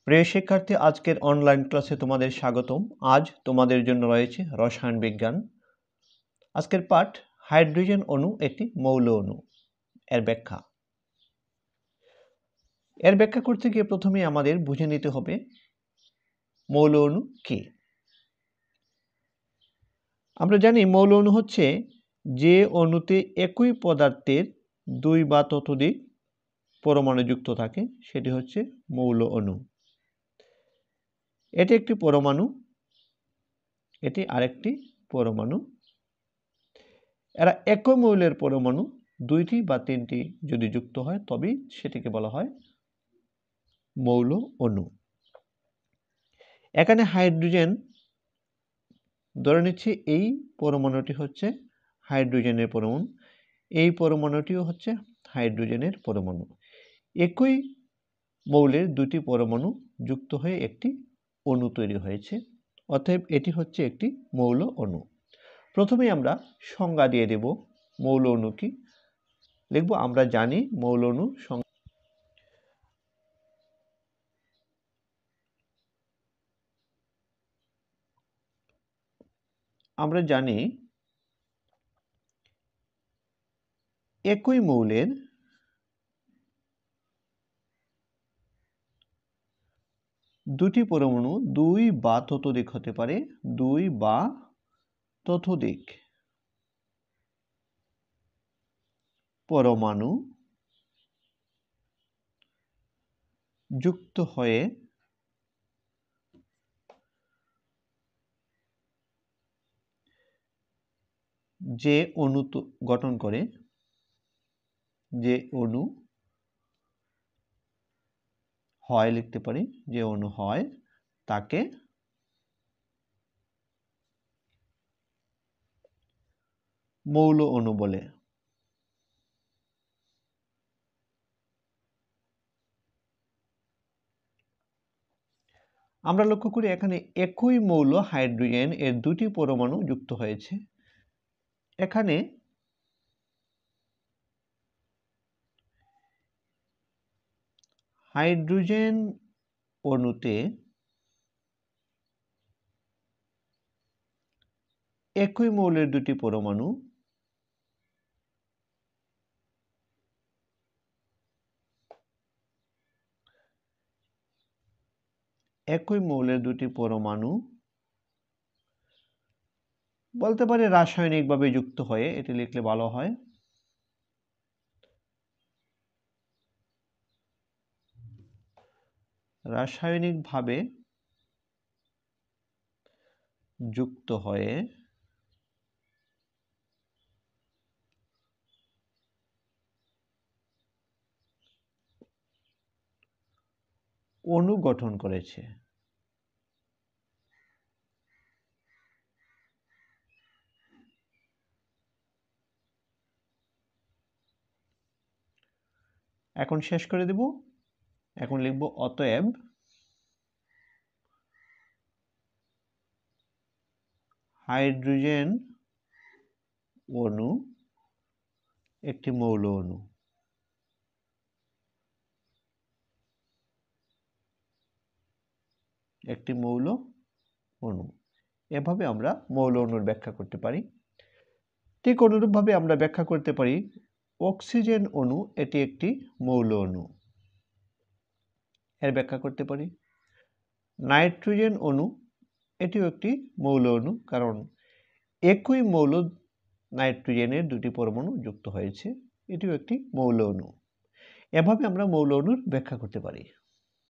প্রিয় শিক্ষার্থী, আজকের অনলাইন ক্লাসে তোমাদের স্বাগতম। আজ তোমাদের জন্য রয়েছে রসায়ন বিজ্ঞান। আজকের পাঠ হাইড্রোজেন অণু একটি মৌল অণু, এর ব্যাখ্যা। এর ব্যাখ্যা করতে গিয়ে প্রথমে আমাদের বুঝে নিতে হবে মৌল অণু কি। আমরা জানি মৌল অণু হচ্ছে যে অণুতে একই পদার্থের দুই বা ততোধিক পরমাণু যুক্ত থাকে, সেটি হচ্ছে মৌল অণু। এটি একটি পরমাণু, এটি আরেকটি পরমাণু। এরা একই মৌলের পরমাণু দুইটি বা তিনটি যদি যুক্ত হয় তবেই সেটিকে বলা হয় মৌল অণু। এখানে হাইড্রোজেন ধরে নিচ্ছি, এই পরমাণুটি হচ্ছে হাইড্রোজেনের পরমাণু, এই পরমাণুটিও হচ্ছে হাইড্রোজেনের পরমাণু। একই মৌলের দুটি পরমাণু যুক্ত হয়ে একটি অণু তৈরি হয়েছে, অতএব এটি হচ্ছে একটি মৌল অণু। প্রথমে আমরা সংজ্ঞা দিয়ে দেব মৌল অণু কি। লিখব, আমরা জানি মৌল অণু আমরা জানি একই মৌলের দুটি পরমাণু দুই বা ততোধিক হতে পারে, দুই বা ততোধিক পরমাণু যুক্ত হয়ে যে অণু গঠন করে, যে অণু হয়, লিখতে পারি যে অণু হয়, তাকে মৌল অণু বলে। আমরা লক্ষ্য করি এখানে একই মৌল হাইড্রোজেন এর দুটি পরমাণু যুক্ত হয়েছে। এখানে হাইড্রোজেন অণুতে একই মৌলের দুটি পরমাণু বলতে পারে রাসায়নিকভাবে যুক্ত হয়ে, এটি লিখলে ভালো হয়। রাসায়নিকভাবে যুক্ত হয়ে অণু গঠন করেছে। এখন শেষ করে দেব। এখন লিখব, অতএব হাইড্রোজেন অণু একটি মৌল অণু। একটি মৌল অণু। এভাবে আমরা মৌল অণুর ব্যাখ্যা করতে পারি। ঠিক অনুরূপভাবে আমরা ব্যাখ্যা করতে পারি অক্সিজেন অণু এটি একটি মৌল অণু, এর ব্যাখ্যা করতে পারি। নাইট্রোজেন অণু এটিও একটি মৌল অণু, কারণ একই মৌল নাইট্রোজেনের দুটি পরমাণু যুক্ত হয়েছে, এটিও একটি মৌল অণু। এভাবে আমরা মৌল অণুর ব্যাখ্যা করতে পারি।